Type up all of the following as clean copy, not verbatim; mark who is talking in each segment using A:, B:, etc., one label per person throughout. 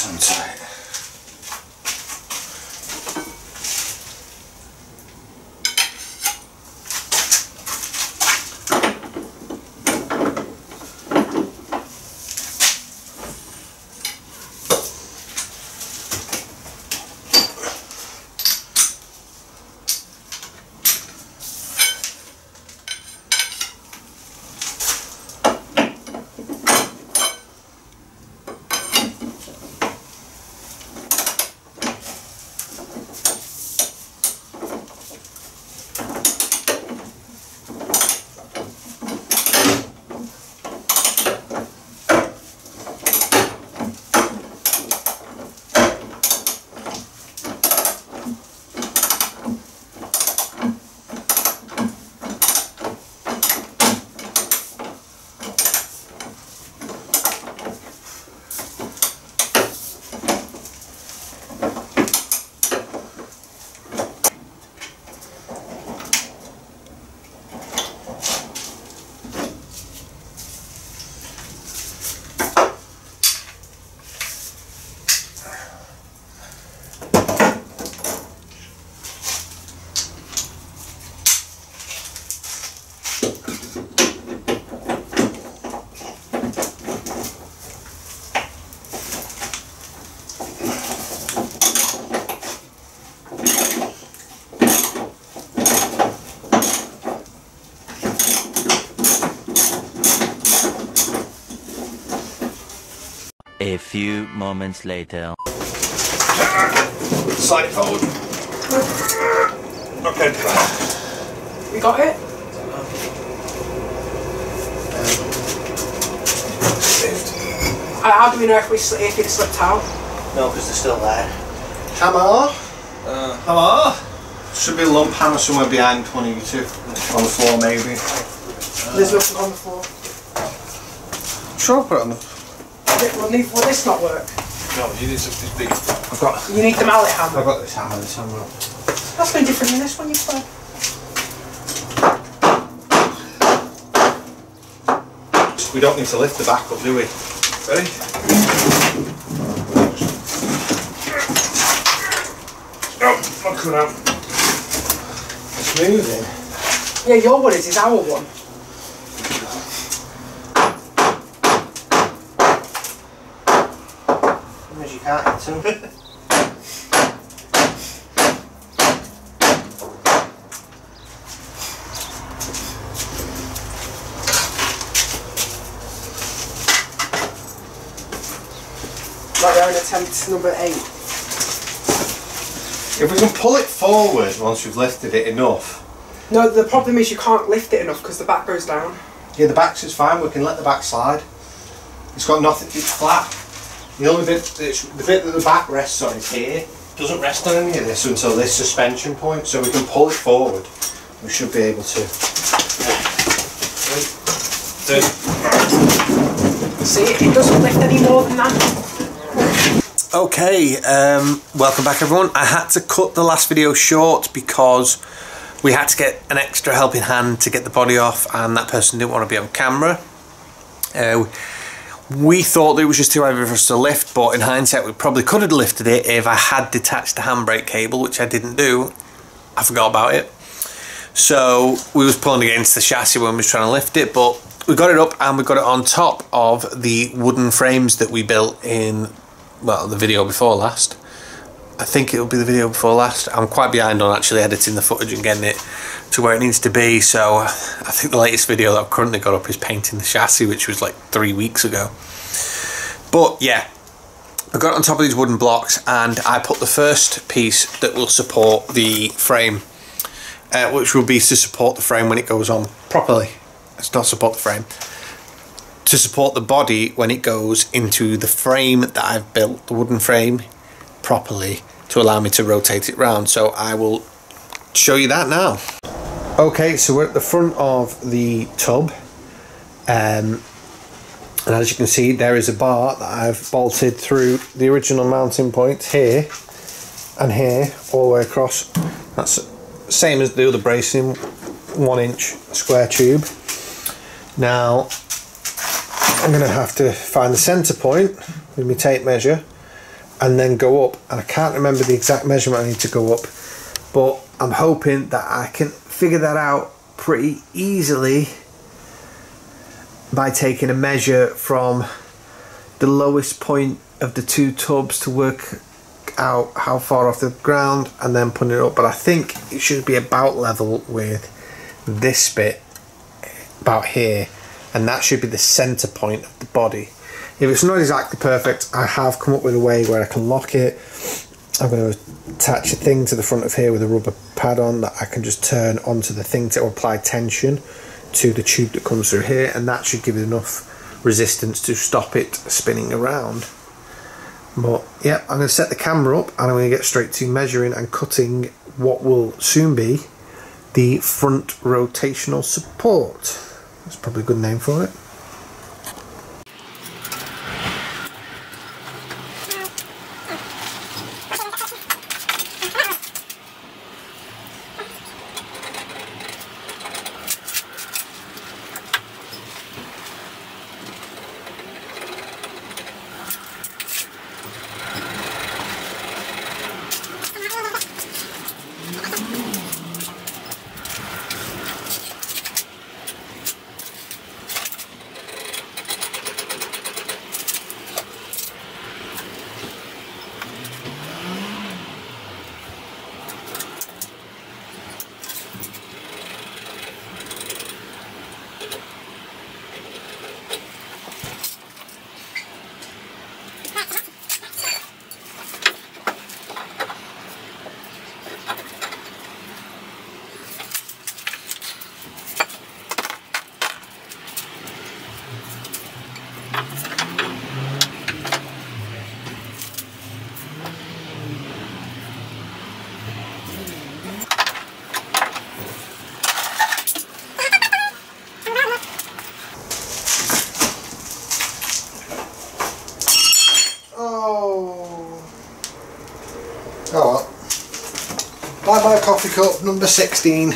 A: nice and tight.
B: A few moments later.
A: Slide it forward. Okay.
C: We got it? How do we know if it slipped out?
D: No, because they're still there.
A: Hammer. Hammer. Should be a lump hammer somewhere behind one of you two. On the floor maybe.
C: There's nothing on the floor.
A: Sure, I'll put it on the...
C: Will this not work?
A: No, you need something big.
C: You need the mallet hammer?
A: I've got this hammer,
C: That's no different than this one you played.
A: We don't need to lift the back up, do we? Ready? Oh, not coming out. It's moving.
C: Yeah, your one is our one.
D: You can't hit them.
C: Right, we're in attempt number 8.
A: If we can pull it forward once we've lifted it enough.
C: No, the problem is you can't lift it enough because the back goes down.
A: Yeah, the back's is fine, we can let the back slide. It's got nothing, it's flat. The only bit, the bit that the back rests on is here. It doesn't rest on any of this until this suspension point, so we can pull it forward. We should be able to.
C: See, it doesn't lift any more than that.
E: Okay, welcome back everyone. I had to cut the last video short because we had to get an extra helping hand to get the body off, and that person didn't want to be on camera. We thought that it was just too heavy for us to lift, but in hindsight we probably could have lifted it if I had detached the handbrake cable, which I didn't do. I forgot about it. So we was pulling against the chassis when we was trying to lift it, but we got it up and we got it on top of the wooden frames that we built in, well, the video before last. I think it'll be the video before last. I'm quite behind on actually editing the footage and getting it to where it needs to be, so I think the latest video that I've currently got up is painting the chassis, which was like 3 weeks ago. But yeah, I got it on top of these wooden blocks and I put the first piece that will support the frame, which will be to support the frame when it goes on properly. It's not support the frame. To support the body when it goes into the frame that I've built, the wooden frame, properly, to allow me to rotate it round. So I will show you that now. Okay, so we're at the front of the tub, and as you can see there is a bar that I've bolted through the original mounting points here and here all the way across. That's the same as the other bracing, 1 inch square tube. Now I'm going to have to find the centre point with my tape measure and then go up, and I can't remember the exact measurement I need to go up, but I'm hoping that I can figure that out pretty easily by taking a measure from the lowest point of the two tubs to work out how far off the ground and then putting it up. But I think it should be about level with this bit about here, and that should be the center point of the body. If it's not exactly perfect, I have come up with a way where I can lock it. I'm going to attach a thing to the front of here with a rubber pad on that I can just turn onto the thing to apply tension to the tube that comes through here, and that should give it enough resistance to stop it spinning around. But yeah, I'm going to set the camera up and I'm going to get straight to measuring and cutting what will soon be the front rotational support. That's probably a good name for it. Oh well. Bye bye coffee cup number 16.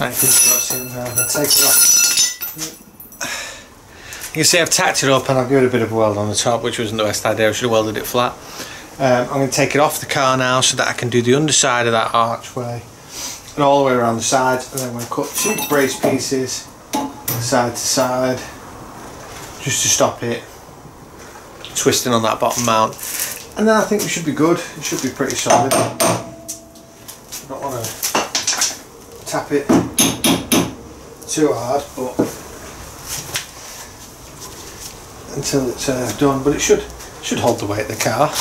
E: Right.
A: I'll take it off. You can see I've tacked it up and I've given it a bit of a weld on the top, which wasn't the best idea. I should have welded it flat. I'm going to take it off the car now so that I can do the underside of that archway and all the way around the sides, and then I'm going to cut 2 brace pieces side to side just to stop it twisting on that bottom mount, and then I think we should be good. It should be pretty solid. I don't want to tap it too hard, but until it's done, but it should hold the weight of the car.